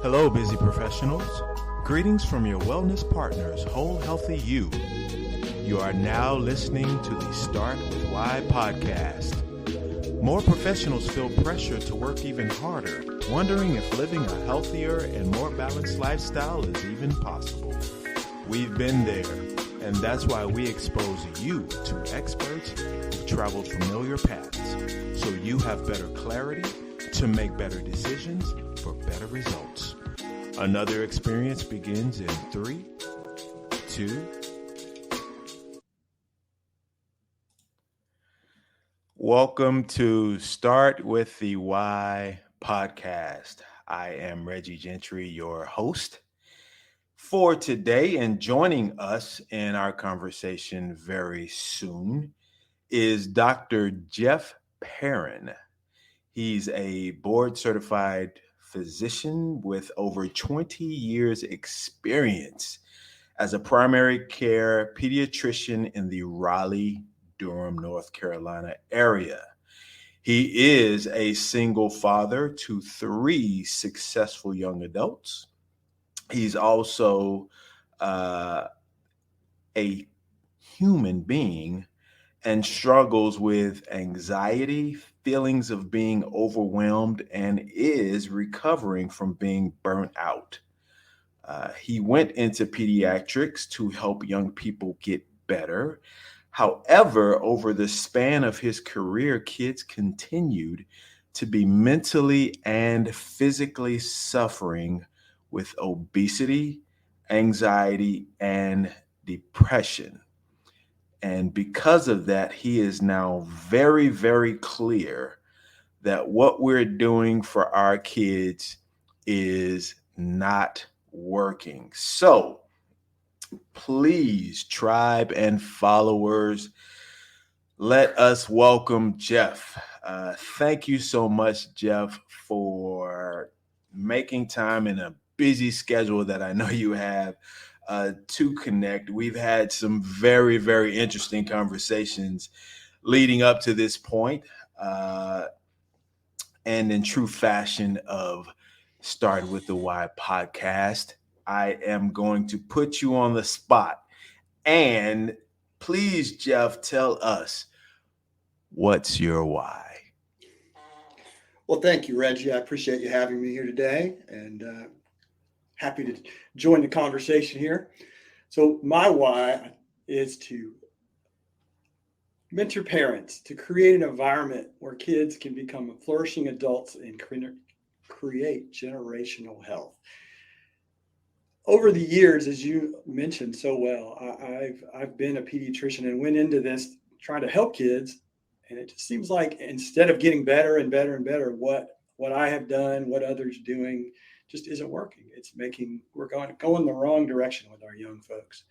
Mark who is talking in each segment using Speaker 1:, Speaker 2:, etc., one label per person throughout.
Speaker 1: Hello, busy professionals. Greetings from your wellness partners, Whole Healthy You. You are now listening to the Start With Why podcast. More professionals feel pressure to work even harder, wondering if living a healthier and more balanced lifestyle is even possible. We've been there, and that's why we expose you to experts who've traveled familiar paths, so you have better clarity to make better decisions for better results. Another experience begins in 3, 2. Welcome to Start With the Why podcast. I am Reggie Gentry, your host for today, and joining us in our conversation very soon is Dr. Jeff Perrin. He's a board-certified physician with over 20 years experience as a primary care pediatrician in the Raleigh-Durham, North Carolina area. He is a single father to 3 successful young adults. He's also a human being and struggles with anxiety, feelings of being overwhelmed, and is recovering from being burnt out. He went into pediatrics to help young people get better. However, over the span of his career, kids continued to be mentally and physically suffering with obesity, anxiety, and depression. And because of that, he is now very, very clear that what we're doing for our kids is not working. So please, tribe and followers, let us welcome Jeff. Thank you so much, Jeff, for making time in a busy schedule that I know you have to connect. We've had some very, very interesting conversations leading up to this point, and in true fashion of Start With the Why podcast, I am going to put you on the spot. And please, Jeff, tell us, what's your why?
Speaker 2: Well, thank you, Reggie. I appreciate you having me here today, and happy to join the conversation here. So my why is to mentor parents to create an environment where kids can become flourishing adults and create generational health. Over the years, as you mentioned so well, I've been a pediatrician and went into this trying to help kids, and it just seems like instead of getting better and better and better, what I have done, what others are doing, just isn't working. We're going the wrong direction with our young folks.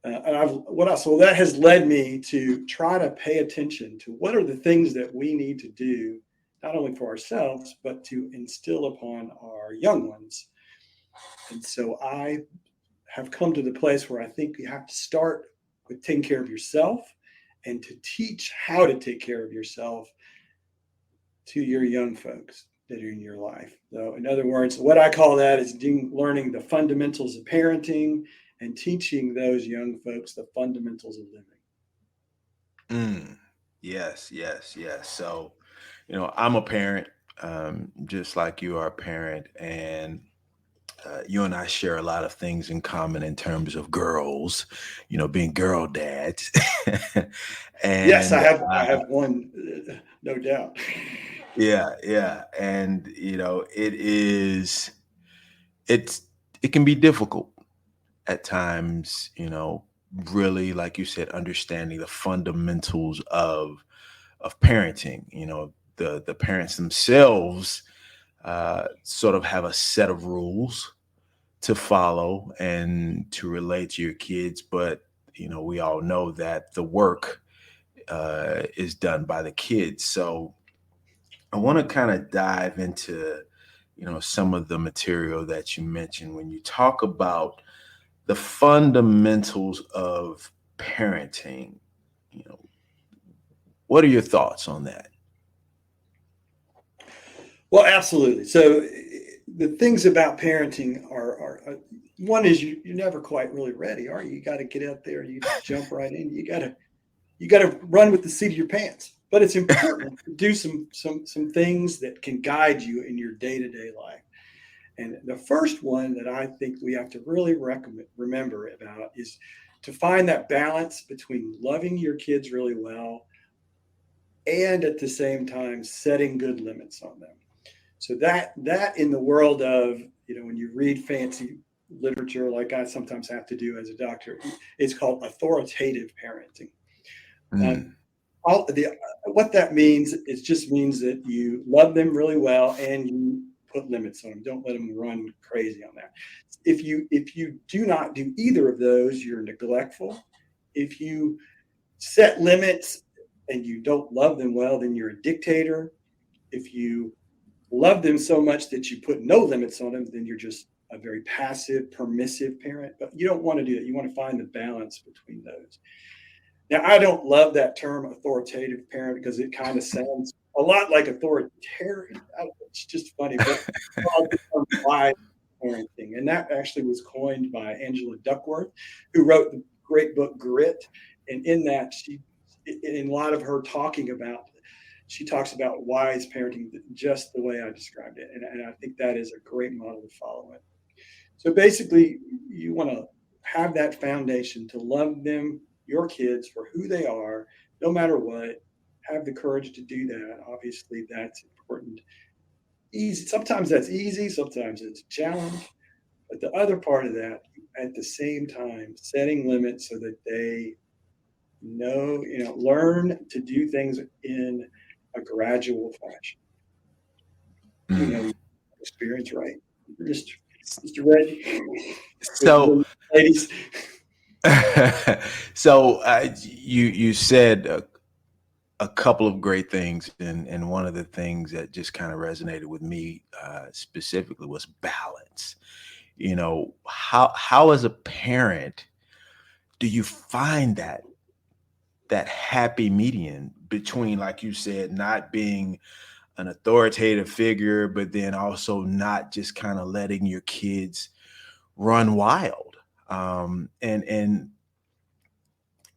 Speaker 2: So that has led me to try to pay attention to what are the things that we need to do, not only for ourselves, but to instill upon our young ones. And so I have come to the place where I think you have to start with taking care of yourself and to teach how to take care of yourself to your young folks that are in your life. So in other words, what I call that is learning the fundamentals of parenting and teaching those young folks the fundamentals of living.
Speaker 1: Yes. So, I'm a parent, just like you are a parent, and you and I share a lot of things in common in terms of girls, being girl dads. And
Speaker 2: yes, I have one, no doubt.
Speaker 1: Yeah. And, it can be difficult at times, really, like you said, understanding the fundamentals of parenting. The parents themselves sort of have a set of rules to follow and to relate to your kids, but we all know that the work is done by the kids. So I want to kind of dive into some of the material that you mentioned when you talk about the fundamentals of parenting. What are your thoughts on that?
Speaker 2: Well, absolutely. So the things about parenting are one is you're never quite really ready, are you? You got to get out there, you jump right in. You got to run with the seat of your pants. But it's important to do some things that can guide you in your day to day life. And the first one that I think we have to really remember about is to find that balance between loving your kids really well and at the same time setting good limits on them. So that in the world of, when you read fancy literature like I sometimes have to do as a doctor, it's called authoritative parenting. Um,
Speaker 1: Mm,
Speaker 2: all the what that means, it just means that you love them really well and you put limits on them. Don't let them run crazy on that. If you do not do either of those, you're neglectful. If you set limits and you don't love them well, then you're a dictator. If you love them so much that you put no limits on them, then you're just a very passive, permissive parent. But you don't want to do that. You want to find the balance between those. Now, I don't love that term authoritative parent because it kind of sounds a lot like authoritarian. It's just funny, but I'll become wise parenting. And that actually was coined by Angela Duckworth, who wrote the great book Grit. And in that, in a lot of her she talks about wise parenting just the way I described it. And I think that is a great model to follow it. So basically, you want to have that foundation to love them, your kids, for who they are, no matter what. Have the courage to do that. Obviously, that's important. Easy. Sometimes that's easy. Sometimes it's a challenge. But the other part of that, at the same time, setting limits so that they learn to do things in a gradual fashion. You
Speaker 1: mm.
Speaker 2: know, experience, right? Mr. Reggie,
Speaker 1: So,
Speaker 2: ladies.
Speaker 1: you said a couple of great things, and one of the things that just kind of resonated with me specifically was balance. How as a parent do you find that happy median between, like you said, not being an authoritative figure, but then also not just kind of letting your kids run wild? And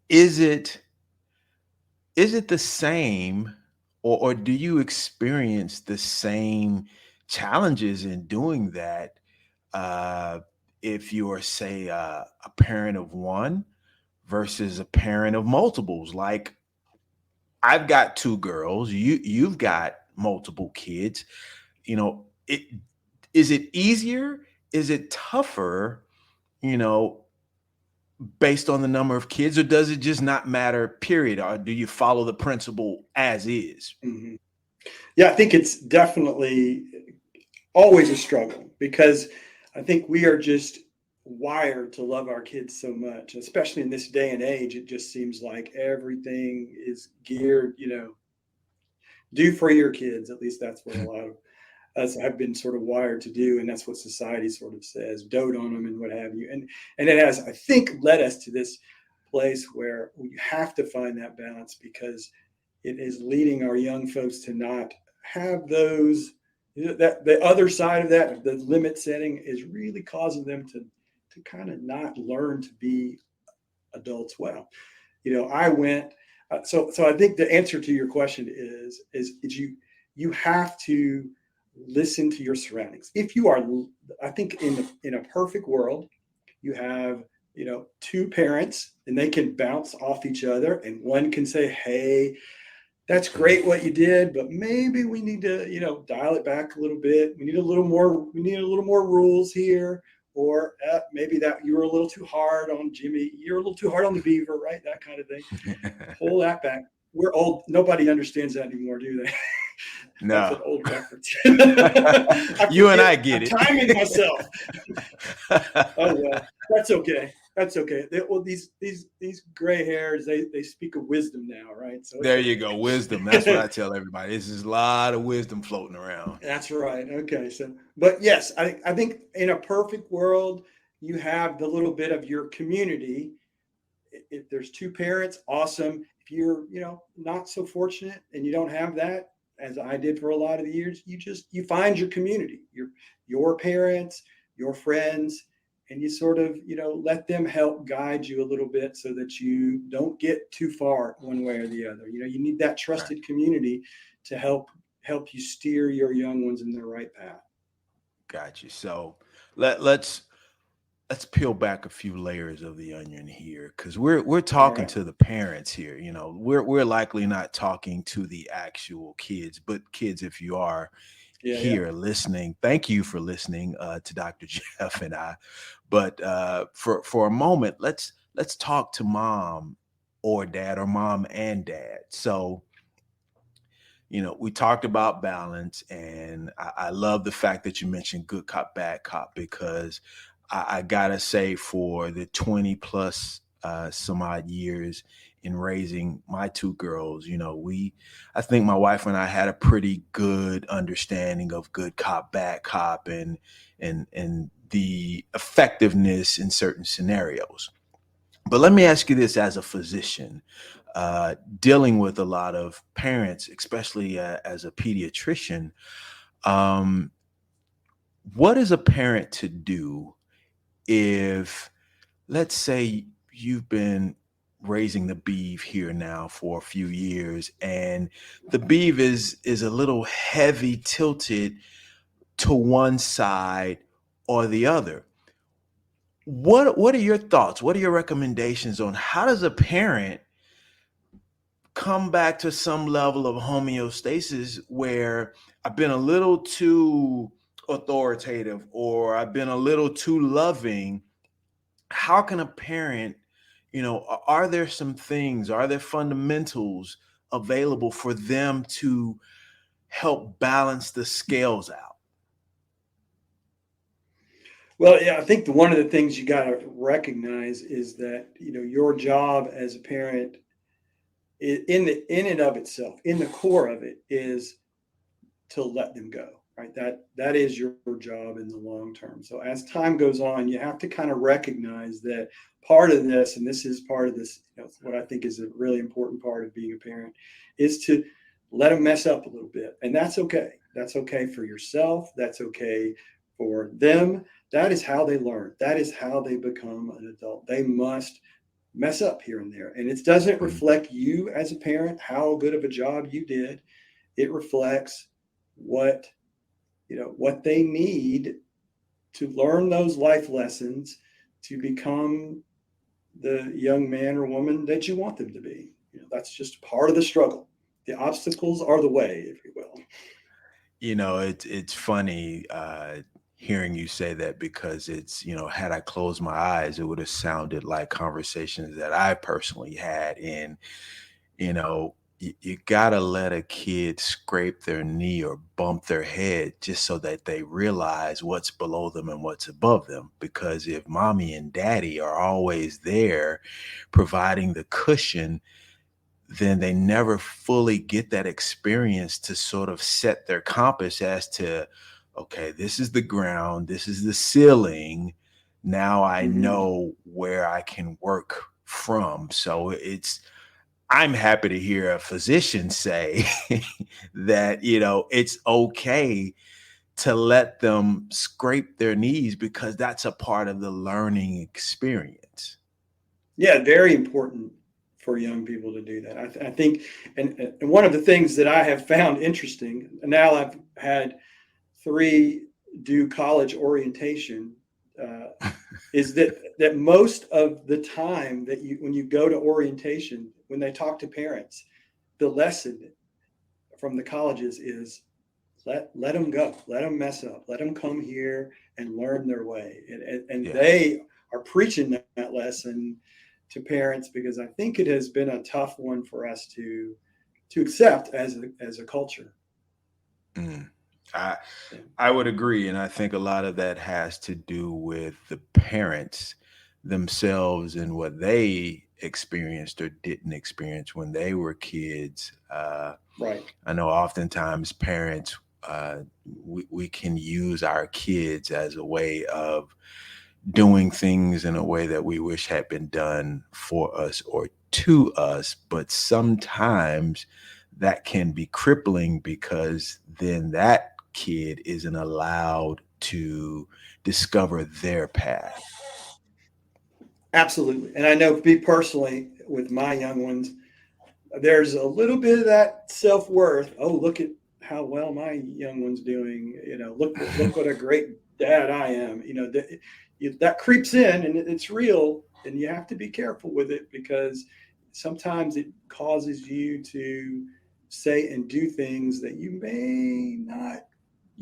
Speaker 1: is it the same, or do you experience the same challenges in doing that uh, if you're, say, a parent of one versus a parent of multiples? Like, I've got two girls, you've got multiple kids. It is it easier? Is it tougher? You know, based on the number of kids, or does it just not matter, period? Or do you follow the principle as is?
Speaker 2: Mhm. Yeah, I think it's definitely always a struggle because I think we are just wired to love our kids so much, especially in this day and age. It just seems like everything is geared, do for your kids. At least that's what a lot of us have been sort of wired to do, and that's what society sort of says, dote on them and what have you. And it has, I think, led us to this place where we have to find that balance because it is leading our young folks to not have those, that the other side of that, the limit setting, is really causing them to kind of not learn to be adults well. I went, so I think the answer to your question is you have to listen to your surroundings. If you are, I think in a perfect world, you have, two parents and they can bounce off each other, and one can say, hey, that's great what you did, but maybe we need to, dial it back a little bit. We need a little more rules here. Or maybe that you were a little too hard on Jimmy. You're a little too hard on the beaver, right? That kind of thing. Pull that back. We're old. Nobody understands that anymore, do they? That's an
Speaker 1: No.
Speaker 2: old reference. I
Speaker 1: You and
Speaker 2: forget.
Speaker 1: I get
Speaker 2: I'm
Speaker 1: it.
Speaker 2: timing myself. Oh well, that's okay. That's okay. Well, these gray hairs, they speak of wisdom now, right? So it's
Speaker 1: There you go. Wisdom. That's what
Speaker 2: okay.
Speaker 1: I tell everybody. This is a lot of wisdom floating around.
Speaker 2: That's right. Okay. So, but yes, I think in a perfect world, you have the little bit of your community. If there's two parents, awesome. If you're, not so fortunate and you don't have that, as I did for a lot of the years, you find your community, your parents, your friends, and you sort of, let them help guide you a little bit so that you don't get too far one way or the other. You need that
Speaker 1: Right.
Speaker 2: trusted community to help you steer your young ones in the right path.
Speaker 1: Got you. So let's peel back a few layers of the onion here, because we're
Speaker 2: All
Speaker 1: talking
Speaker 2: right.
Speaker 1: to the parents here. We're likely not talking to the actual kids, but kids, if you are
Speaker 2: Yeah, yeah.
Speaker 1: here listening, thank you for listening to Dr. Jeff and I. But for a moment, let's talk to mom or dad, or mom and dad. So we talked about balance, and I love the fact that you mentioned good cop, bad cop, because I gotta say, for the 20 plus some odd years in raising my two girls, I think my wife and I had a pretty good understanding of good cop, bad cop, and the effectiveness in certain scenarios. But let me ask you this, as a physician, dealing with a lot of parents, especially as a pediatrician, um, what is a parent to do if, let's say, you've been raising the beef here now for a few years, and the beef is a little heavy tilted to one side or the other? What are your thoughts? What are your recommendations on how does a parent come back to some level of homeostasis, where I've been a little too authoritative or I've been a little too loving? How can a parent, are there some things, are there fundamentals available for them to help balance the scales out?
Speaker 2: Well, yeah, I think one of the things you got to recognize is that your job as a parent, in and of itself, in the core of it, is to let them go. Right. That is your job in the long term. So as time goes on, you have to kind of recognize that part of this, and this is part of this, what I think is a really important part of being a parent, is to let them mess up a little bit, and that's okay. That's okay for yourself. That's okay for them. That is how they learn. That is how they become an adult. They must mess up here and there. And it doesn't
Speaker 1: Mm,
Speaker 2: reflect you as a parent, how good of a job you did. It reflects what what they need to learn those life lessons to become the young man or woman that you want them to be. That's just part of the struggle. The obstacles are the way, if you will.
Speaker 1: it's funny hearing you say that, because it's, had I closed my eyes, it would have sounded like conversations that I personally had. And you gotta let a kid scrape their knee or bump their head just so that they realize what's below them and what's above them. Because if mommy and daddy are always there providing the cushion, then they never fully get that experience to sort of set their compass as to, okay, this is the ground, this is the ceiling. Now I
Speaker 2: Mm-hmm.
Speaker 1: know where I can work from. So I'm happy to hear a physician say that, it's okay to let them scrape their knees, because that's a part of the learning experience.
Speaker 2: Yeah, very important for young people to do that. I think, and one of the things that I have found interesting now, I've had three do college orientation, uh, is that most of the time that when you go to orientation, when they talk to parents, the lesson from the colleges is let them go, let them mess up, let them come here and learn their way, and
Speaker 1: Yeah.
Speaker 2: they are preaching that lesson to parents, because I think it has been a tough one for us to accept as a culture.
Speaker 1: Mm. I
Speaker 2: Yeah.
Speaker 1: I would agree, and I think a lot of that has to do with the parents themselves and what they experienced or didn't experience when they were kids.
Speaker 2: Right.
Speaker 1: I know oftentimes parents, we can use our kids as a way of doing things in a way that we wish had been done for us or to us, but sometimes that can be crippling because then that kid isn't allowed to discover their path.
Speaker 2: Absolutely. And I know me personally with my young ones, there's a little bit of that self-worth. Oh, look at how well my young one's doing. Look what a great dad I am. That creeps in and it's real, and you have to be careful with it because sometimes it causes you to say and do things that you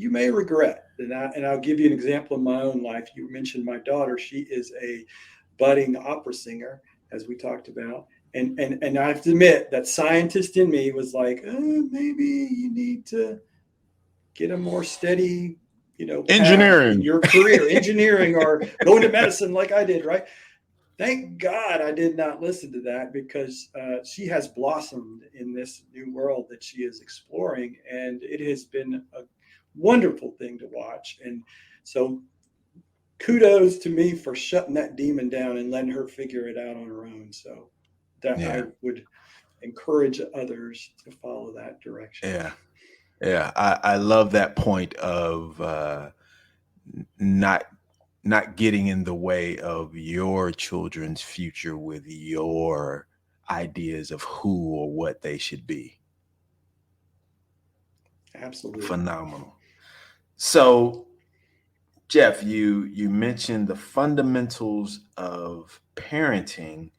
Speaker 2: may regret. And I'll give you an example of my own life. You mentioned my daughter. She is a budding opera singer, as we talked about. And I have to admit that scientist in me was like, maybe you need to get a more steady, path in
Speaker 1: Engineering.
Speaker 2: your career, engineering or going to medicine like I did, right? Thank God I did not listen to that because she has blossomed in this new world that she is exploring, and it has been a wonderful thing to watch. And so kudos to me for shutting that demon down and letting her figure it out on her own. So that I
Speaker 1: Yeah.
Speaker 2: would encourage others to follow that direction.
Speaker 1: Yeah. Yeah. I love that point of not not getting in the way of your children's future with your ideas of who or what they should be.
Speaker 2: Absolutely.
Speaker 1: Phenomenal. So, Jeff, you mentioned the fundamentals of parenting,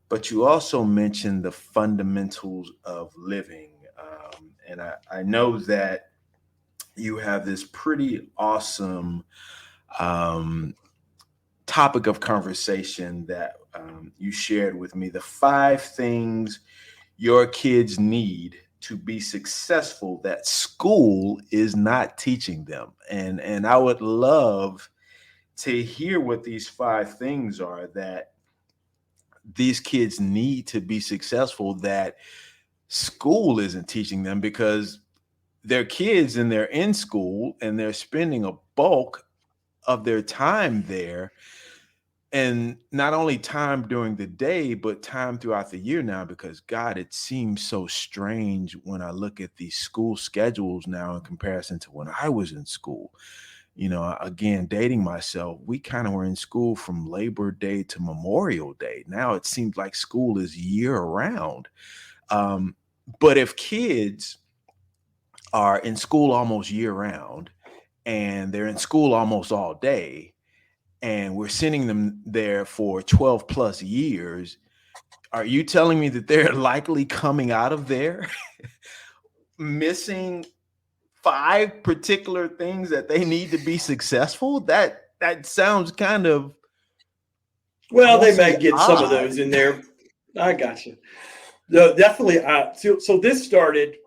Speaker 1: but you also mentioned the fundamentals of living. And I know that you have this pretty awesome um, topic of conversation that you shared with me, the 5 things your kids need to be successful that school is not teaching them. And I would love to hear what these 5 things are that these kids need to be successful that school isn't teaching them, because they're kids and they're in school and they're spending a bulk of their time there, and not only time during the day but time throughout the year now, because God, it seems so strange when I look at these school schedules now in comparison to when I was in school. Again, dating myself, we kind of were in school from Labor Day to Memorial Day. Now it seems like school is year round. um, but if kids are in school almost year round and they're in school almost all day, and we're sending them there for 12 plus years, are you telling me that they're likely coming out of there missing 5 particular things that they need to be successful? That sounds kind of, I
Speaker 2: Well,
Speaker 1: won't
Speaker 2: they
Speaker 1: say
Speaker 2: may get some of
Speaker 1: odd.
Speaker 2: those in there. I got you. No, definitely. So this started.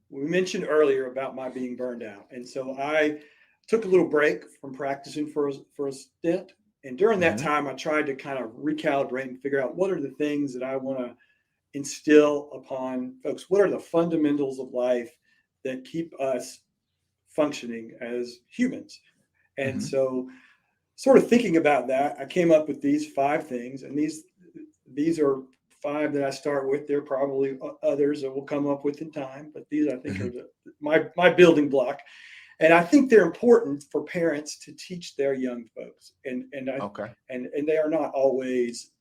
Speaker 2: We mentioned earlier about my being burned out, and so I took a little break from practicing for a stint. And during that
Speaker 1: Hmm.
Speaker 2: time, I tried to kind of recalibrate and figure out what are the things that I want to instill upon folks. What are the fundamentals of life that keep us functioning as humans? And
Speaker 1: Hmm.
Speaker 2: so, sort of thinking about that, I came up with these 5 things, and these are 5 that I start with. There are probably others that we'll come up with in time, but these I think
Speaker 1: Hmm.
Speaker 2: are my building block, and I think they're important for parents to teach their young folks.
Speaker 1: Okay.
Speaker 2: And they are not always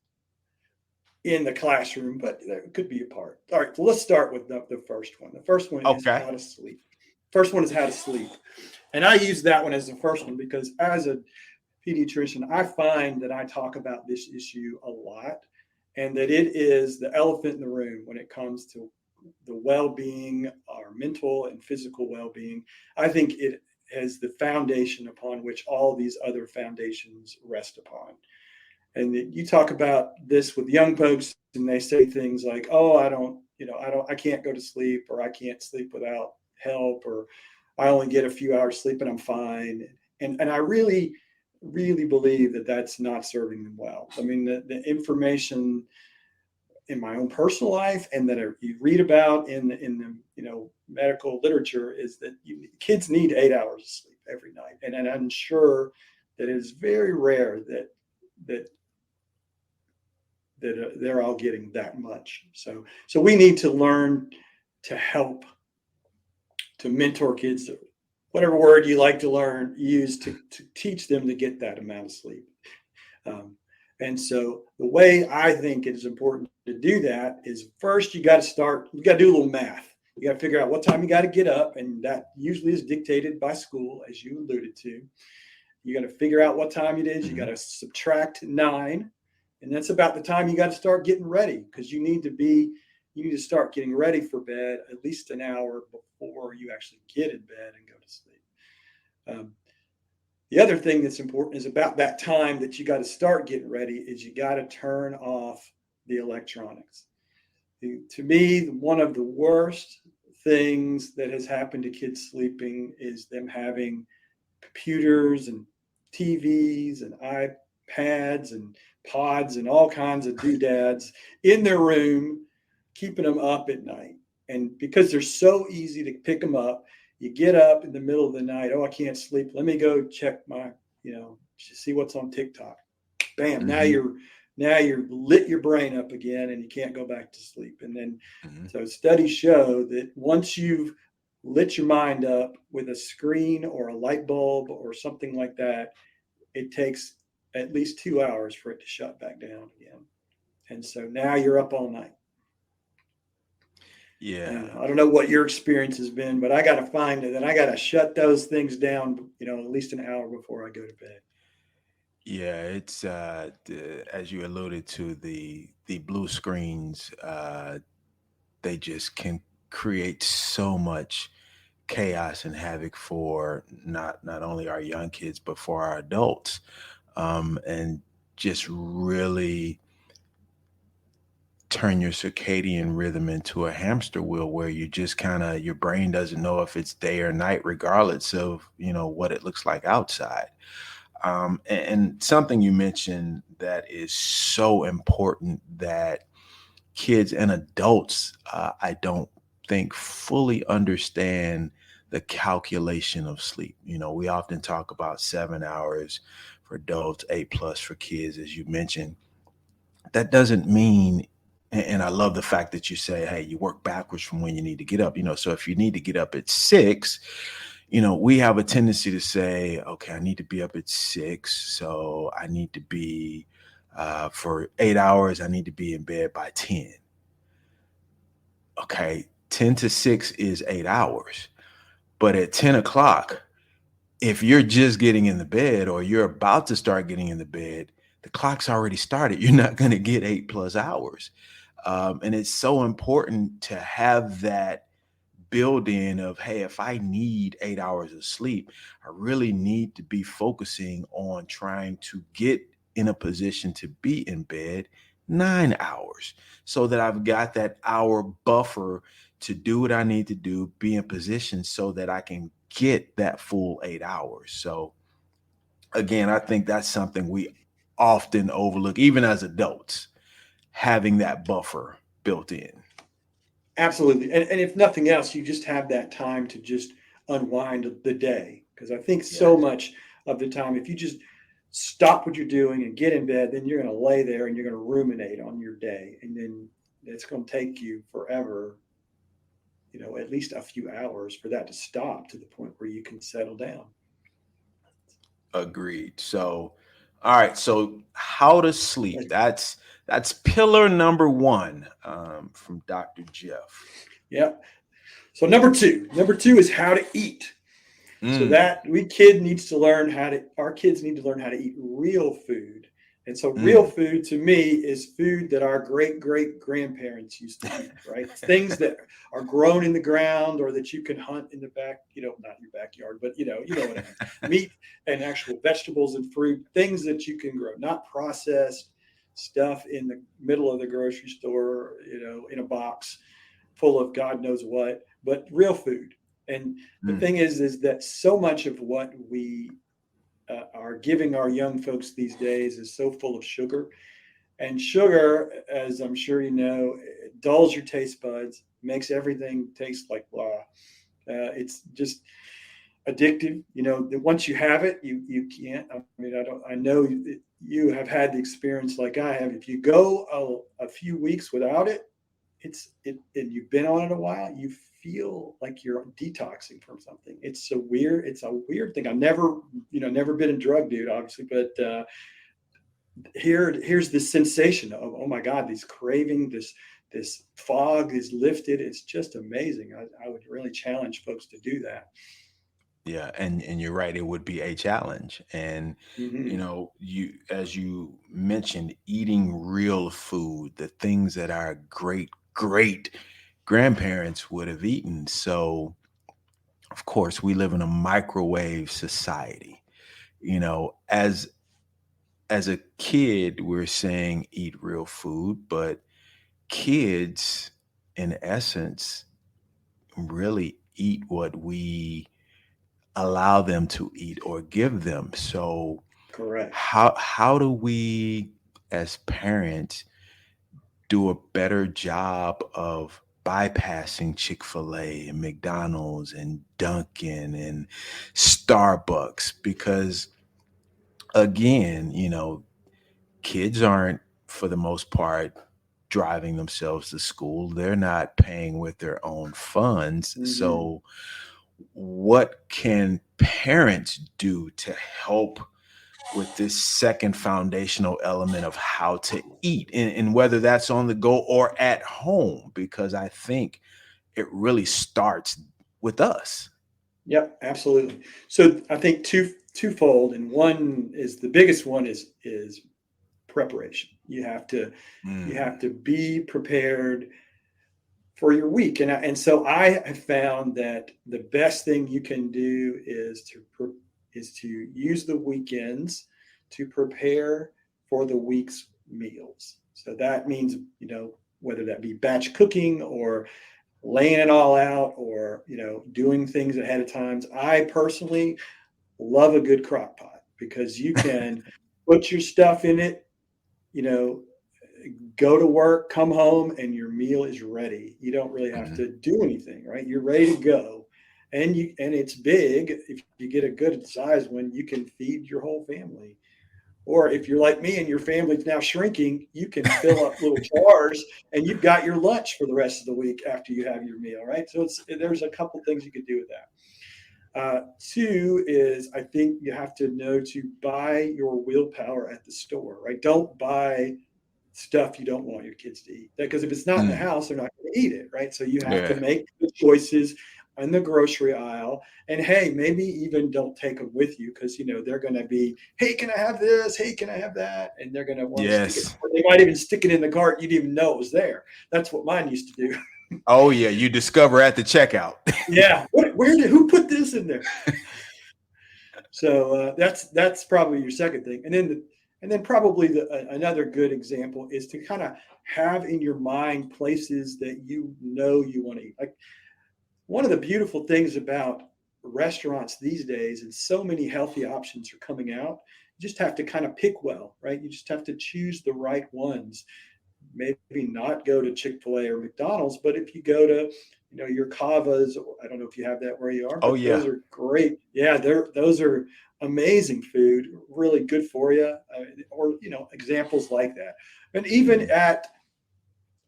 Speaker 2: in the classroom, but there could be a part. All right, so let's start with the first one. The first one is
Speaker 1: Okay.
Speaker 2: how to sleep. First one is how to sleep, and I use that one as the first one because as a pediatrician, I find that I talk about this issue a lot, and that it is the elephant in the room when it comes to the well-being, our mental and physical well-being. I think it is the foundation upon which all these other foundations rest upon. And you talk about this with young folks, and they say things like, "Oh, I can't go to sleep, or I can't sleep without help, or I only get a few hours sleep and I'm fine." And I really believe that that's not serving them well. I mean, the information in my own personal life and that you read about in the medical literature is that kids need 8 hours of sleep every night, and I'm sure that it is very rare that they're all getting that much. So we need to learn to help to mentor kids, whatever word you like to learn, use to teach them to get that amount of sleep. Um, and so the way I think it is important to do that is first you got to do a little math. You got to figure out what time you got to get up, and that usually is dictated by school, as you alluded to. You got to figure out what time it is. You got
Speaker 1: Mhm.
Speaker 2: to subtract 9, and that's about the time you got to start getting ready, because you need to start getting ready for bed at least an hour before you actually get in bed and go to sleep. Um, the other thing that's important is about that time that you got to start getting ready is you got to turn off the electronics. To me, one of the worst things that has happened to kids sleeping is them having computers and TVs and iPads and pods and all kinds of doodads in their room, keeping them up at night. And because they're so easy to pick them up, you get up in the middle of the night. Oh, I can't sleep. Let me go check see what's on TikTok. Bam!
Speaker 1: Mhm.
Speaker 2: Now you're lit your brain up again, and you can't go back to sleep. And then,
Speaker 1: Mhm.
Speaker 2: so studies show that once you've lit your mind up with a screen or a light bulb or something like that, it takes at least 2 hours for it to shut back down again. And so now you're up all night. And
Speaker 1: Yeah.
Speaker 2: I don't know what your experience has been, but I got to find it, and I got to shut those things down, at least an hour before I go to bed.
Speaker 1: Yeah, it's as you alluded to, the blue screens, they just can create so much chaos and havoc for not only our young kids but for our adults, and just really turn your circadian rhythm into a hamster wheel where you just kind of your brain doesn't know if it's day or night regardless of what it looks like outside. And something you mentioned that is so important that kids and adults, I don't think fully understand the calculation of sleep. We often talk about 7 hours for adults, 8 plus for kids, as you mentioned. That doesn't mean, and I love the fact that you say, hey, you work backwards from when you need to get up. So if you need to get up at 6, we have a tendency to say, okay, I need to be up at 6. So I need to be, for 8 hours, I need to be in bed by 10. Okay, 10 to 6 is 8 hours. But at 10 o'clock, if you're just getting in the bed or you're about to start getting in the bed, the clock's already started. You're not going to get 8 plus hours. And it's so important to have that build in of, hey, if I need 8 hours of sleep, I really need to be focusing on trying to get in a position to be in bed 9 hours so that I've got that hour buffer to do what I need to do, be in position so that I can get that full 8 hours. So again, I think that's something we often overlook, even as adults, having that buffer built in.
Speaker 2: Absolutely. And if nothing else, you just have that time to just unwind the day. Because I think so
Speaker 1: Yes.
Speaker 2: much of the time, if you just stop what you're doing and get in bed, then you're going to lay there and you're going to ruminate on your day. And then it's going to take you forever, at least a few hours for that to stop to the point where you can settle down.
Speaker 1: Agreed. So, all right. So, how to sleep? That's pillar number one, from Dr. Jeff.
Speaker 2: Yeah. So number two is how to eat. So
Speaker 1: Mm,
Speaker 2: that we kid needs to learn how to our kids need to learn how to eat real food. And so real
Speaker 1: mm.
Speaker 2: food to me is food that our great grandparents used to eat, right? Things that are grown in the ground or that you can hunt in the back, not your backyard, but you know what I mean. Meat and actual vegetables and fruit, things that you can grow, not processed stuff in the middle of the grocery store, in a box full of God knows what, but real food. And the
Speaker 1: Mm,
Speaker 2: thing is that so much of what we are giving our young folks these days is so full of sugar. And sugar, as I'm sure you know, dulls your taste buds, makes everything taste like blah. It's just addictive. Once you have it, you can't. I mean, I know you have had the experience like I have. If you go a few weeks without it, and you've been on it a while, you feel like you're detoxing from something. It's a weird thing. I've never, never been a drug dude, obviously, but here's this sensation of, oh my God, this craving, this fog is lifted. It's just amazing. I would really challenge folks to do that.
Speaker 1: Yeah, and you're right, it would be a challenge. And
Speaker 2: Hmm.
Speaker 1: you, as you mentioned, eating real food, the things that our great grandparents would have eaten. So, of course, we live in a microwave society. As a kid, we're saying eat real food, but kids, in essence, really eat what we allow them to eat or give them. So
Speaker 2: Correct.
Speaker 1: how do we as parents do a better job of bypassing Chick-fil-A and McDonald's and Dunkin' and Starbucks? Because again, kids aren't, for the most part, driving themselves to school. They're not paying with their own funds.
Speaker 2: Hmm.
Speaker 1: So what can parents do to help with this second foundational element of how to eat, and whether that's on the go or at home? Because I think it really starts with us.
Speaker 2: Yep, absolutely. So I think twofold, and one is the biggest one is preparation. You
Speaker 1: Mm,
Speaker 2: have to be prepared for your week. And so I have found that the best thing you can do is to use the weekends to prepare for the week's meals. So that means, whether that be batch cooking or laying it all out, or doing things ahead of times. I personally love a good crock pot because you can put your stuff in it, you know go to work, come home, and your meal is ready. You don't really have
Speaker 1: mhm.
Speaker 2: to do anything, right? You're ready to go. And it's big. If you get a good size one, you can feed your whole family. Or if you're like me and your family's now shrinking, you can fill up little jars and you've got your lunch for the rest of the week after you have your meal, right? So there's a couple things you could do with that. Two is, I think you have to know to buy your willpower at the store, right? Don't buy stuff you don't want your kids to eat. Because if it's not in the
Speaker 1: Mm,
Speaker 2: house, they're not going to eat it, right? So you have to
Speaker 1: yeah.
Speaker 2: make the choices in the grocery aisle. And hey, maybe even don't take them with you because they're going to be, hey, can I have this? Hey, can I have that? And they're going to want to stick it.
Speaker 1: Yes.
Speaker 2: Or they might even stick it in the cart. You didn't even know it was there. That's what mine used to do.
Speaker 1: Oh yeah, you discover at the checkout.
Speaker 2: Yeah, who put this in there? So that's probably your second thing, and then probably another good example is to kind of have in your mind places that you want to eat. Like one of the beautiful things about restaurants these days is so many healthy options are coming out. You just have to kind of pick well, right? You just have to choose the right ones. Maybe not go to Chick-fil-A or McDonald's, but if you go to your Kavas, I don't know if you have that where you are,
Speaker 1: Oh
Speaker 2: but
Speaker 1: yeah.
Speaker 2: those are great. Yeah, those are amazing food, really good for you. Or examples like that. And even
Speaker 1: Mhm.
Speaker 2: at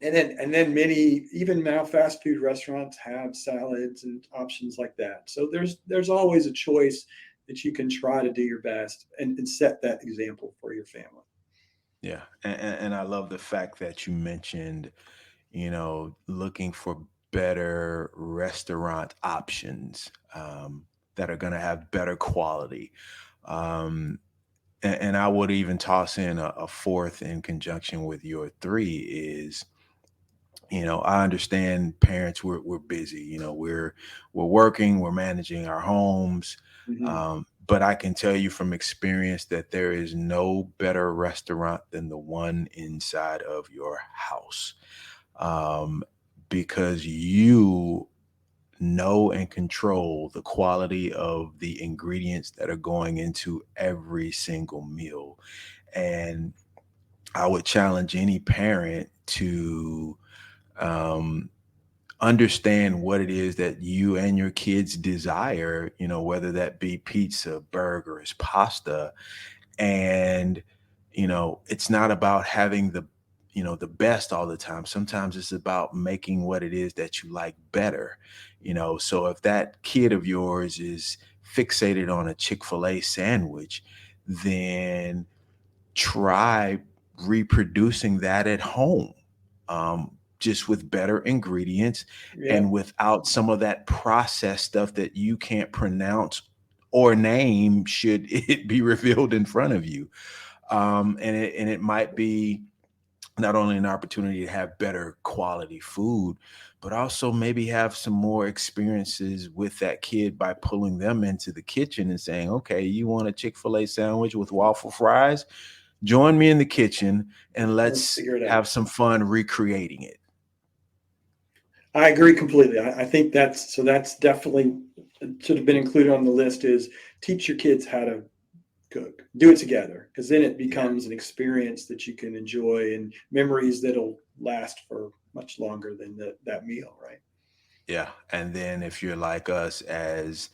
Speaker 2: and then many, even now, fast food restaurants have salads and options like that. So there's always a choice that you can try to do your best and set that example for your family.
Speaker 1: Yeah, and I love the fact that you mentioned, looking for better restaurant options, that are going to have better quality. Um, and I would even toss in a fourth in conjunction with your three is, I understand parents, we're busy, we're working, we're managing our homes.
Speaker 2: Hmm.
Speaker 1: But I can tell you from experience that there is no better restaurant than the one inside of your house. Um, because you know and control the quality of the ingredients that are going into every single meal. And I would challenge any parent to um, understand what it is that you and your kids desire, whether that be pizza, burgers, pasta. And, it's not about having the the best all the time. Sometimes it's about making what it is that you like better. So if that kid of yours is fixated on a Chick-fil-A sandwich, then try reproducing that at home, just with better ingredients
Speaker 2: Yeah.
Speaker 1: and without some of that processed stuff that you can't pronounce or name should it be revealed in front of you. And it might be not only an opportunity to have better quality food, but also maybe have some more experiences with that kid by pulling them into the kitchen and saying, okay, you want a Chick-fil-A sandwich with waffle fries? Join me in the kitchen and
Speaker 2: Let's
Speaker 1: let's
Speaker 2: figure it out.
Speaker 1: have some fun recreating it.
Speaker 2: I agree completely. I think that's definitely should have been included on the list is teach your kids how to cook, do it together, because then it
Speaker 1: Yeah.
Speaker 2: becomes an experience that you can enjoy and memories that'll last for much longer than that meal, right?
Speaker 1: Yeah. And then if you're like us as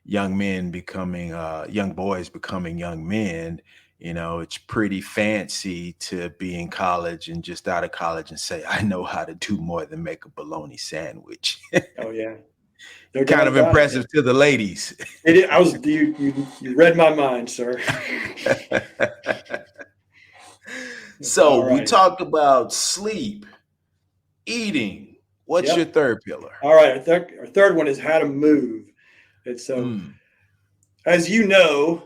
Speaker 1: young men becoming young boys becoming young men, it's pretty fancy to be in college and just out of college and say, I know how to do more than make a bologna sandwich.
Speaker 2: Oh yeah, no
Speaker 1: Kind
Speaker 2: doubt
Speaker 1: of
Speaker 2: about it.
Speaker 1: impressive to the ladies.
Speaker 2: I was you read my mind, sir. That's all
Speaker 1: So we
Speaker 2: right.
Speaker 1: talked about sleep, eating. What's your
Speaker 2: Yep.
Speaker 1: third pillar?
Speaker 2: All right. Our third one is how to move. And so,
Speaker 1: Mm.
Speaker 2: as you know,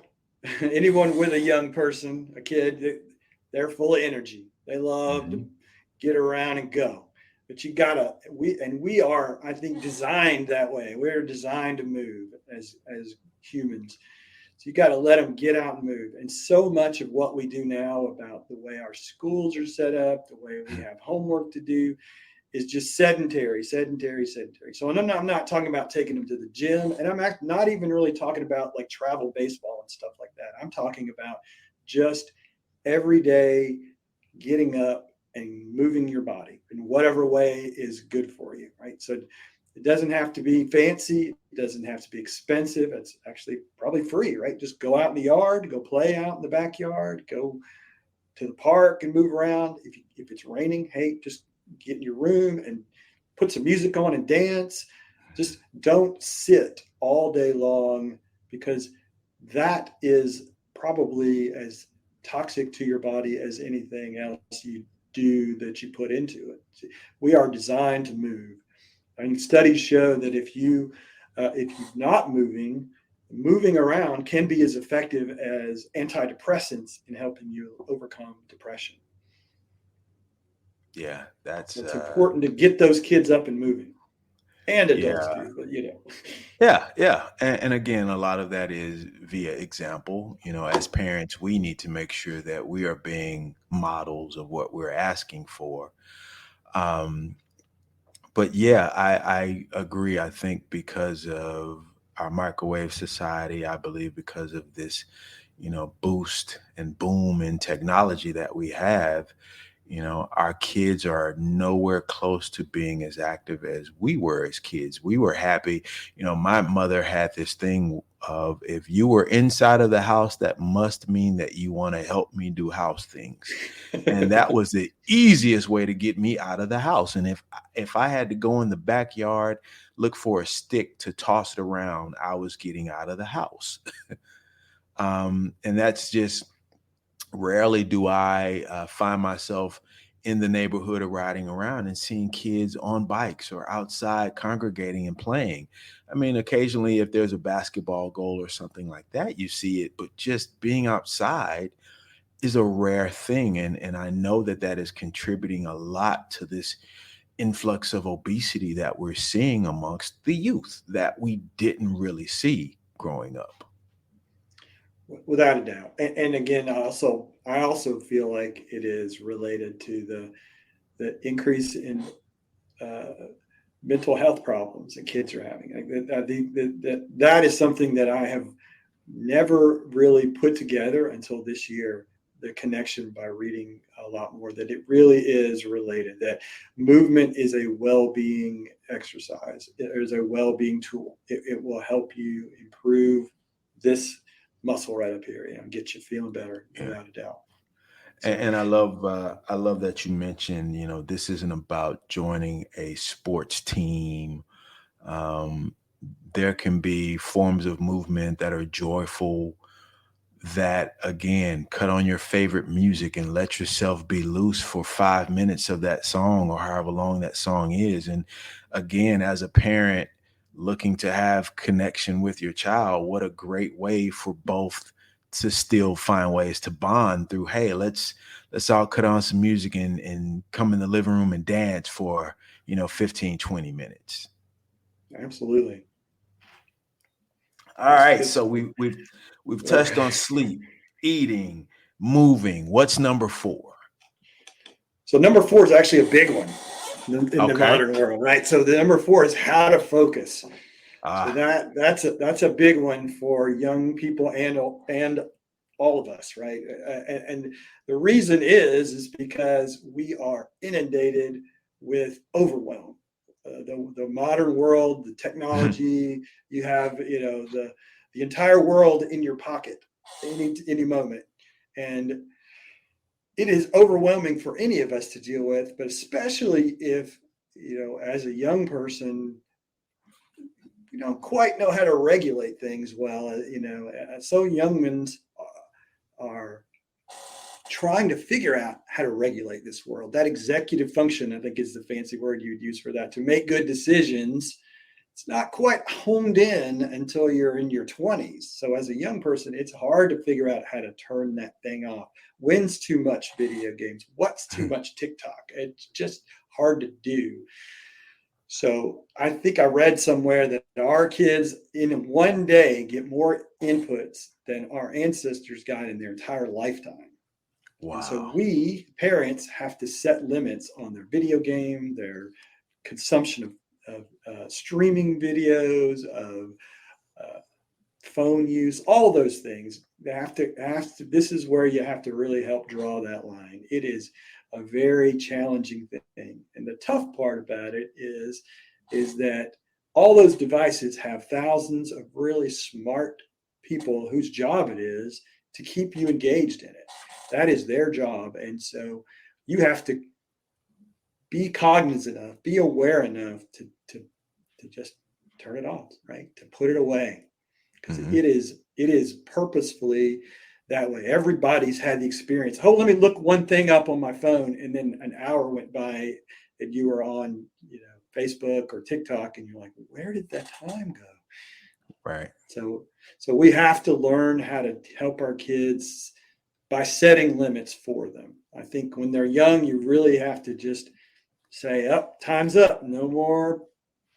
Speaker 2: anyone with a young person, a kid, they're full of energy. They love to
Speaker 1: Hmm.
Speaker 2: get around and go. But you gotta we are, I think, designed that way. We're designed to move as humans. So you got to let them get out and move. And so much of what we do now about the way our schools are set up, the way we have homework to do, is just sedentary, sedentary, sedentary. So I'm not talking about taking them to the gym, and not even really talking about like travel baseball and stuff like that. I'm talking about just every day getting up and moving your body in whatever way is good for you, right? So it doesn't have to be fancy. It doesn't have to be expensive. It's actually probably free, right? Just go out in the yard, go play out in the backyard, go to the park and move around. If it's raining, hey, just get in your room and put some music on and dance. Just don't sit all day long, because that is probably as toxic to your body as anything else you do that you put into it. We are designed to move. I mean, studies show that if you're not moving, moving around can be as effective as antidepressants in helping you overcome depression.
Speaker 1: Yeah,
Speaker 2: So
Speaker 1: that's
Speaker 2: it's important to get those kids up and moving, and adults
Speaker 1: yeah,
Speaker 2: too. But
Speaker 1: yeah. And again, a lot of that is via example. As parents, we need to make sure that we are being models of what we're asking for. Um, but yeah, I agree. I think because of our microwave society, I believe because of this, boost and boom in technology that we have, our kids are nowhere close to being as active as we were as kids. We were happy. My mother had this thing of, if you were inside of the house, that must mean that you want to help me do house things. And that was the easiest way to get me out of the house. And if I had to go in the backyard, look for a stick to toss it around, I was getting out of the house. And that's just, rarely do I find myself in the neighborhood or riding around and seeing kids on bikes or outside congregating and playing. I mean, occasionally, if there's a basketball goal or something like that, you see it, but just being outside is a rare thing. And I know that that is contributing a lot to this influx of obesity that we're seeing amongst the youth that we didn't really see growing up.
Speaker 2: without a doubt. And again, I also feel like it is related to the increase in uh, mental health problems that kids are having. I think that is something that I have never really put together until this year. The connection by reading a lot more, that it really is related, that movement is a well-being exercise. It is a well-being tool. It will help you improve this muscle right up here, get you feeling better
Speaker 1: Yeah.
Speaker 2: without a doubt. So
Speaker 1: And I love that you mentioned, you know, this isn't about joining a sports team. Um, there can be forms of movement that are joyful, that again, cut on your favorite music and let yourself be loose for 5 minutes of that song or however long that song is. And again, as a parent looking to have connection with your child, what a great way for both to still find ways to bond through, hey, let's all cut on some music and come in the living room and dance for, 15, 20 minutes.
Speaker 2: absolutely,
Speaker 1: All
Speaker 2: that's
Speaker 1: right,
Speaker 2: good
Speaker 1: so
Speaker 2: stuff.
Speaker 1: we've
Speaker 2: Well,
Speaker 1: touched on sleep, eating, moving. What's number 4?
Speaker 2: so number four is actually a big one in the
Speaker 1: Okay.
Speaker 2: modern world, right? So the number four is how to focus. So
Speaker 1: Ah.
Speaker 2: that's a big one for young people and all of us, right? And the reason is because we are inundated with overwhelm. The modern world, the technology, you have the entire world in your pocket any moment, and it is overwhelming for any of us to deal with, but especially if as a young person you don't quite know how to regulate things well. So young ones are trying to figure out how to regulate this world. That executive function, I think, is the fancy word you'd use for that, to make good decisions. It's not quite honed in until you're in your 20s. So as a young person, it's hard to figure out how to turn that thing off. When's too much video games? What's too much TikTok? It's just hard to do. So I think I read somewhere that our kids in one day get more inputs than our ancestors got in their entire lifetime. And so
Speaker 1: Wow.
Speaker 2: we parents have to set limits on their video game, their consumption of streaming videos, of uh, phone use, all those things. They have to. This is where you have to really help draw that line. It is a very challenging thing, and the tough part about it is that all those devices have thousands of really smart people whose job it is to keep you engaged in it. That is their job, and so you have to be cognizant enough, be aware enough to just turn it off, right? To put it away, because
Speaker 1: Hmm.
Speaker 2: it is purposefully that way. Everybody's had the experience. Oh, let me look one thing up on my phone, and then an hour went by, and you were on, Facebook or TikTok, and you're like, where did that time go?
Speaker 1: Right.
Speaker 2: So, so we have to learn how to help our kids by setting limits for them. I think when they're young, you really have to just say, "Up, time's up. No more,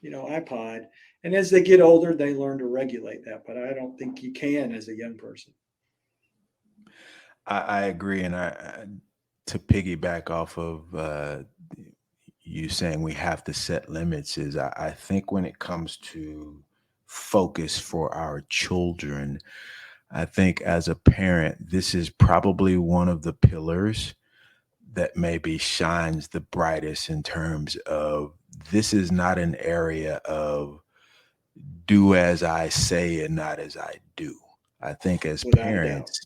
Speaker 2: iPod." And as they get older, they learn to regulate that. But I don't think you can as a young person.
Speaker 1: I agree, and to piggyback off of you saying we have to set limits is I think when it comes to focus for our children, I think as a parent, this is probably one of the pillars that maybe shines the brightest in terms of this is not an area of do as I say and not as I do. I think as
Speaker 2: Without a doubt.
Speaker 1: parents,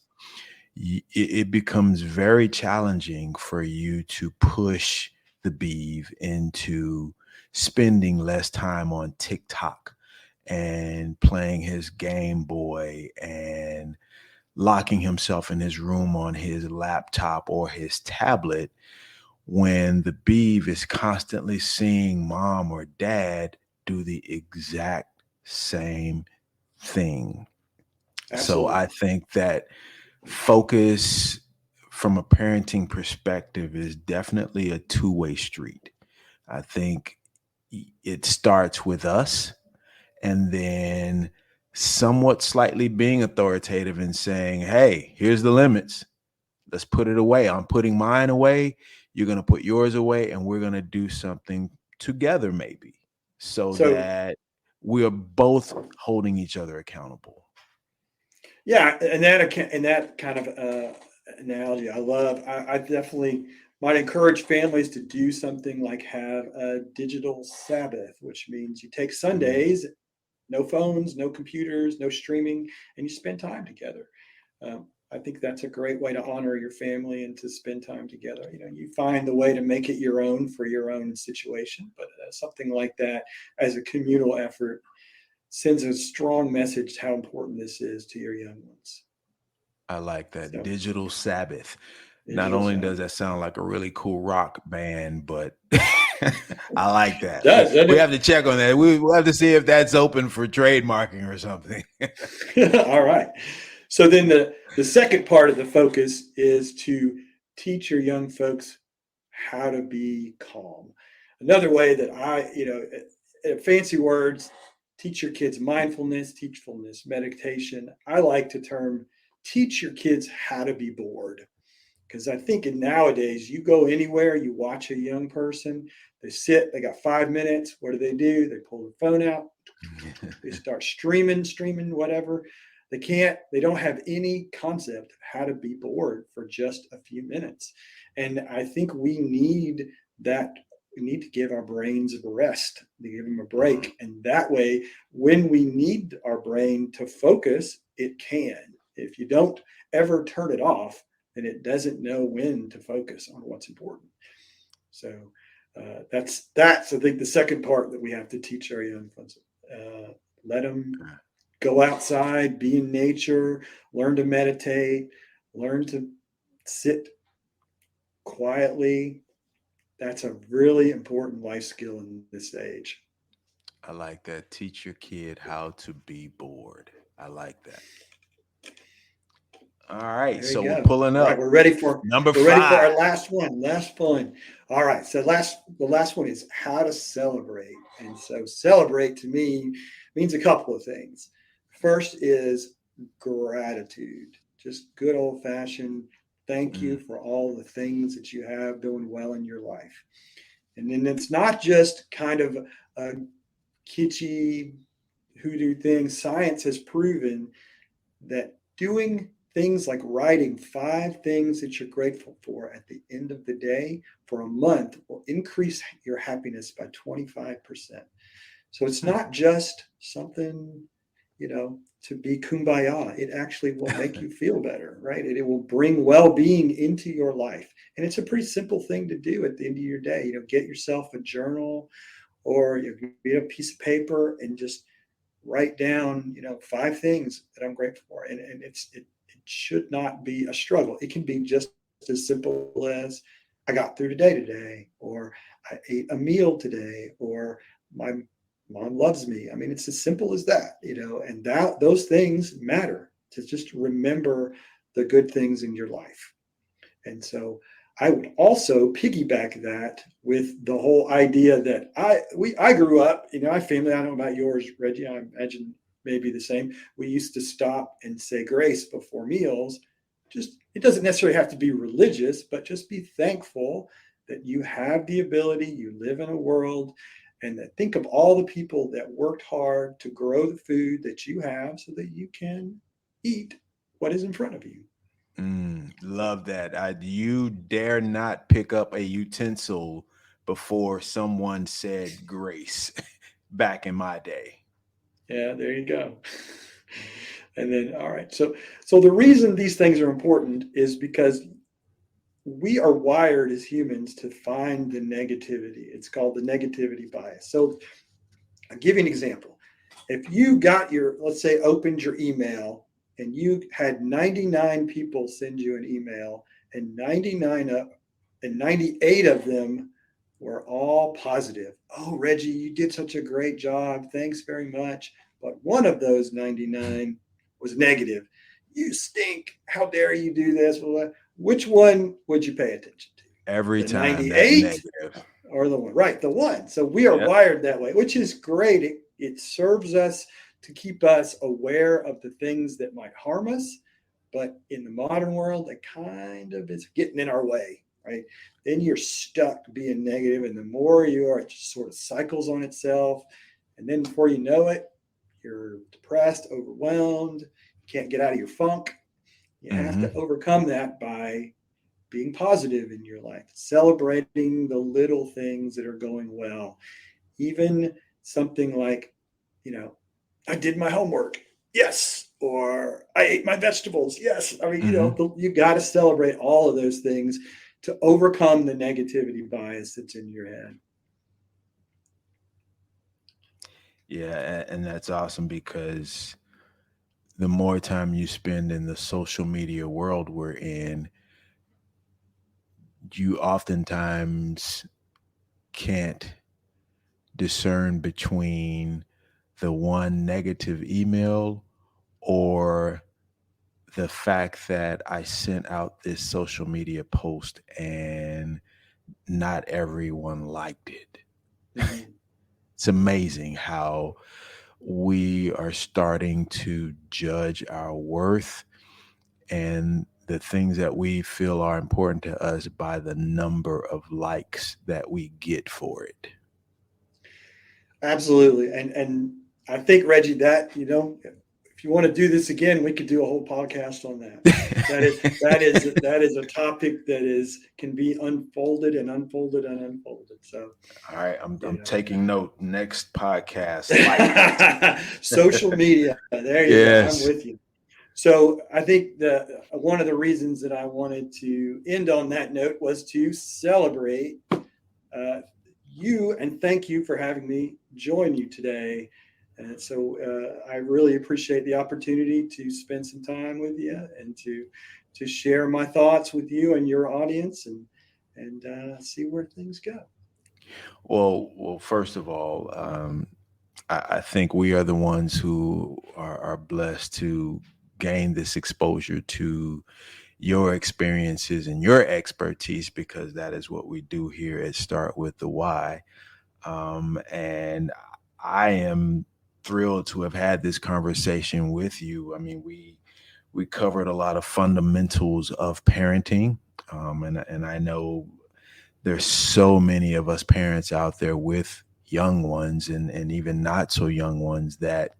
Speaker 1: it becomes very challenging for you to push the beeve into spending less time on TikTok and playing his Game Boy and locking himself in his room on his laptop or his tablet when the beeve is constantly seeing mom or dad do the exact same thing. So I
Speaker 2: Absolutely.
Speaker 1: think that focus from a parenting perspective is definitely a two-way street. I think it starts with us and then somewhat slightly being authoritative and saying, hey, here's the limits. Let's put it away. I'm putting mine away. You're going to put yours away, and we're going to do something together, maybe, so
Speaker 2: So
Speaker 1: that we are both holding each other accountable.
Speaker 2: yeah, and that kind of analogy I love. I definitely might encourage families to do something like have a digital Sabbath, which means you take
Speaker 1: Mm.
Speaker 2: Sundays, no phones, no computers, no streaming, and you spend time together. I think that's a great way to honor your family and to spend time together. You find the way to make it your own for your own situation, but something like that as a communal effort sends a strong message how important this is to your young ones.
Speaker 1: I like that.
Speaker 2: So,
Speaker 1: Digital Sabbath. Not
Speaker 2: digital
Speaker 1: only does
Speaker 2: Sabbath.
Speaker 1: that sound like a really cool rock band, but I like
Speaker 2: It
Speaker 1: that.
Speaker 2: does, doesn't
Speaker 1: We have to check on that. We'll have to see if that's open for trademarking or something.
Speaker 2: it? All right. So then the second part of the focus is to teach your young folks how to be calm. Another way that fancy words, teach your kids mindfulness, teachfulness, meditation. I like to term teach your kids how to be bored. Because I think nowadays, you go anywhere, you watch a young person, they sit, they got 5 minutes. What do? They pull the phone out, they start streaming, whatever. They don't have any concept of how to be bored for just a few minutes. And I think we need that. We need to give our brains a rest, to give them a break. And that way, when we need our brain to focus, it can. If you don't ever turn it off, then it doesn't know when to focus on what's important. So that's I think the second part that we have to teach our young folks. Let them go outside, be in nature, learn to meditate, learn to sit quietly. That's a really important life skill in this age.
Speaker 1: I like that. Teach your kid how to be bored. I like that. All right.
Speaker 2: There you
Speaker 1: So we're
Speaker 2: go.
Speaker 1: pulling
Speaker 2: All right,
Speaker 1: up. Number
Speaker 2: we're ready for
Speaker 1: five.
Speaker 2: our last one. Last one. All right. So the last one is how to celebrate. And so celebrate to me means a couple of things. First is gratitude. Just good old fashioned thank you
Speaker 1: Mm,
Speaker 2: for all the things that you have doing well in your life. And then it's not just kind of a kitschy hoodoo thing. Science has proven that doing things like writing 5 things that you're grateful for at the end of the day for a month will increase your happiness by 25%. So it's
Speaker 1: hmm.
Speaker 2: not just something, to be kumbaya. It actually will make you feel better, right? It will bring well being into your life. And it's a pretty simple thing to do at the end of your day. Get yourself a journal or get a piece of paper and just write down 5 things that I'm grateful for, and it should not be a struggle. It can be just as simple as I got through today, or I ate a meal today, or my mom loves me. I mean, it's as simple as that. And that those things matter, to just remember the good things in your life. And so I would also piggyback that with the whole idea that I grew up, my family, I don't know about yours, Reggie, I imagine maybe the same. We used to stop and say grace before meals. Just it doesn't necessarily have to be religious, but just be thankful that you have the ability, you live in a world, and that think of all the people that worked hard to grow the food that you have so that you can eat what is in front of you. So
Speaker 1: Love that. You dare not pick up a utensil before someone said grace back in my day.
Speaker 2: yeah, there you go. And then, all right. So the reason these things are important is because we are wired as humans to find the negativity. It's called the negativity bias. So I'll give you an example. If you got let's say, opened your email and you had 99 people send you an email, and 98 of them were all positive. Oh, Reggie, you did such a great job. Thanks very much. But one of those 99 was negative. You stink. How dare you do this? Which one would you pay attention to?
Speaker 1: Every
Speaker 2: The
Speaker 1: time that
Speaker 2: 98
Speaker 1: negative.
Speaker 2: or the one? Right, the one. So we are
Speaker 1: Yep.
Speaker 2: wired that way, which is great. It serves us to keep us aware of the things that might harm us. But in the modern world, it kind of is getting in our way, right? Then you're stuck being negative, and the more you are, it just sort of cycles on itself. And then before you know it, you're depressed, overwhelmed, you can't get out of your funk. You have to
Speaker 1: Hmm.
Speaker 2: overcome that by being positive in your life, celebrating the little things that are going well. Even something like, you know, I did my homework. Yes. or I ate my vegetables. Yes. I mean,
Speaker 1: Hmm.
Speaker 2: you got to celebrate all of those things to overcome the negativity bias that's in your head.
Speaker 1: Yeah, and that's awesome because the more time you spend in the social media world we're in, you oftentimes can't discern between the one negative email or the fact that I sent out this social media post and not everyone liked it.
Speaker 2: Mhm.
Speaker 1: It's amazing how we are starting to judge our worth and the things that we feel are important to us by the number of likes that we get for it.
Speaker 2: Absolutely. And I think, Reggie, that, if you want to do this again, we could do a whole podcast on that. That is a topic that is can be unfolded and unfolded and unfolded. So,
Speaker 1: All right, I'm
Speaker 2: you
Speaker 1: taking note. Next podcast, likes.
Speaker 2: social media. There you go. I'm
Speaker 1: Yes.
Speaker 2: with you. So I think the one of the reasons that I wanted to end on that note was to celebrate you and thank you for having me join you today. And so I really appreciate the opportunity to spend some time with you and to share my thoughts with you and your audience and see where things go.
Speaker 1: Well, first of all, I think we are the ones who are blessed to gain this exposure to your experiences and your expertise because that is what we do here at Start with the Why. And I am thrilled to have had this conversation with you. I mean, we covered a lot of fundamentals of parenting, and I know there's so many of us parents out there with young ones and even not so young ones that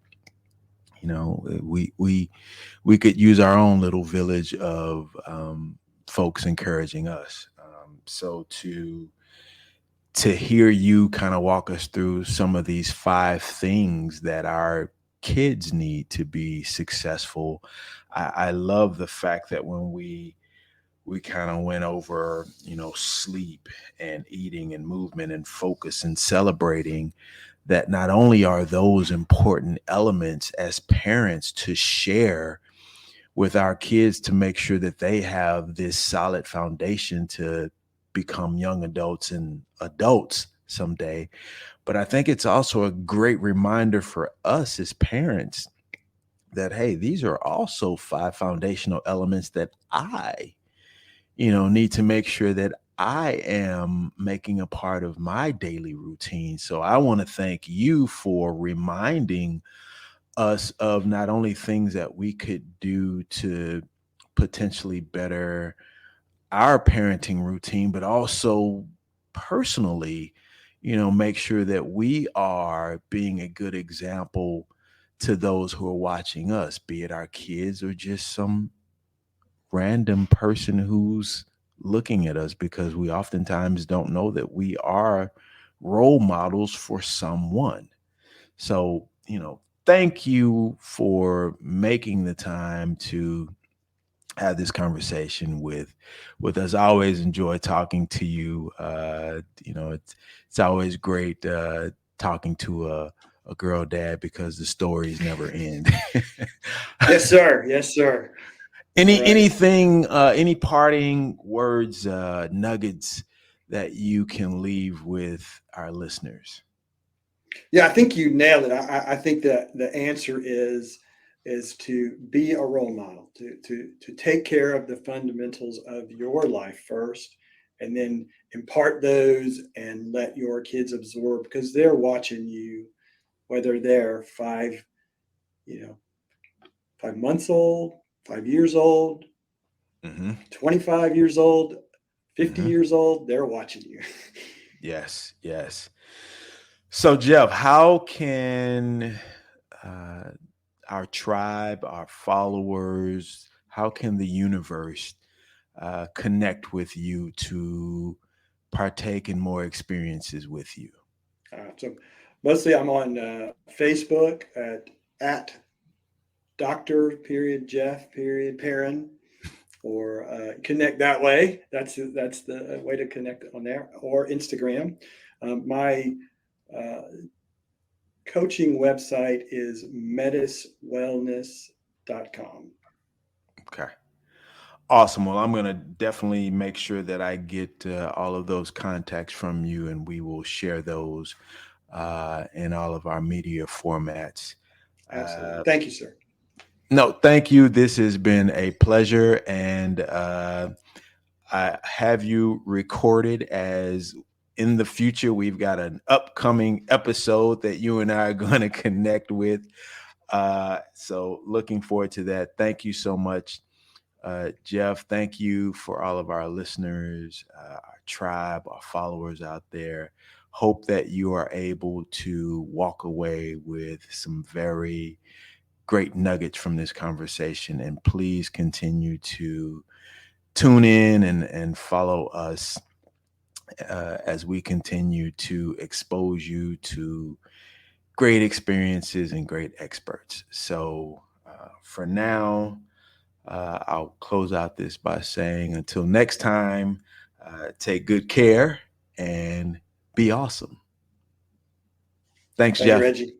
Speaker 1: we could use our own little village of folks encouraging us. So to hear you kind of walk us through some of these five things that our kids need to be successful, I love the fact that when we kind of went over, sleep and eating and movement and focus and celebrating that not only are those important elements as parents to share with our kids to make sure that they have this solid foundation to become young adults and adults someday. But I think it's also a great reminder for us as parents that, hey, these are also five foundational elements that I need to make sure that I am making a part of my daily routine. So I want to thank you for reminding us of not only things that we could do to potentially better our parenting routine, but also personally, make sure that we are being a good example to those who are watching us, be it our kids or just some random person who's looking at us, because we oftentimes don't know that we are role models for someone. So, thank you for making the time to have this conversation with us. I always enjoy talking to you. It's always great talking to a girl dad because the stories never end.
Speaker 2: Yes, sir. Yes, sir. All right.
Speaker 1: Any parting words, nuggets that you can leave with our listeners?
Speaker 2: Yeah, I think you nailed it. I think that the answer is to be a role model, to take care of the fundamentals of your life first, and then impart those and let your kids absorb because they're watching you, whether they're you know, 5 months old, 5 years old,
Speaker 1: Hmm.
Speaker 2: 25 years old, 50
Speaker 1: Hmm.
Speaker 2: years old, they're watching you.
Speaker 1: Yes, yes. So, Jeff, how can uh, our tribe, our followers, how can the universe connect with you to partake in more experiences with you?
Speaker 2: So mostly I'm on Facebook at Doctor period Jeff period Perrin, or connect that way. That's the way to connect on there, or Instagram. My uh, coaching website is metiswellness.com.
Speaker 1: Okay. Awesome. Well, I'm going to definitely make sure that I get all of those contacts from you, and we will share those in all of our media formats.
Speaker 2: Absolutely.
Speaker 1: Uh,
Speaker 2: Thank you, sir.
Speaker 1: no, thank you. This has been a pleasure. And I have you recorded as in the future. We've got an upcoming episode that you and I are going to connect with. So looking forward to that. Thank you so much, Jeff. Thank you for all of our listeners, our tribe, our followers out there. Hope that you are able to walk away with some very great nuggets from this conversation. And please continue to tune in and follow us as we continue to expose you to great experiences and great experts. So for now, I'll close out this by saying until next time, take good care and be awesome. Thanks,
Speaker 2: Thank you,
Speaker 1: Jeff.
Speaker 2: Reggie.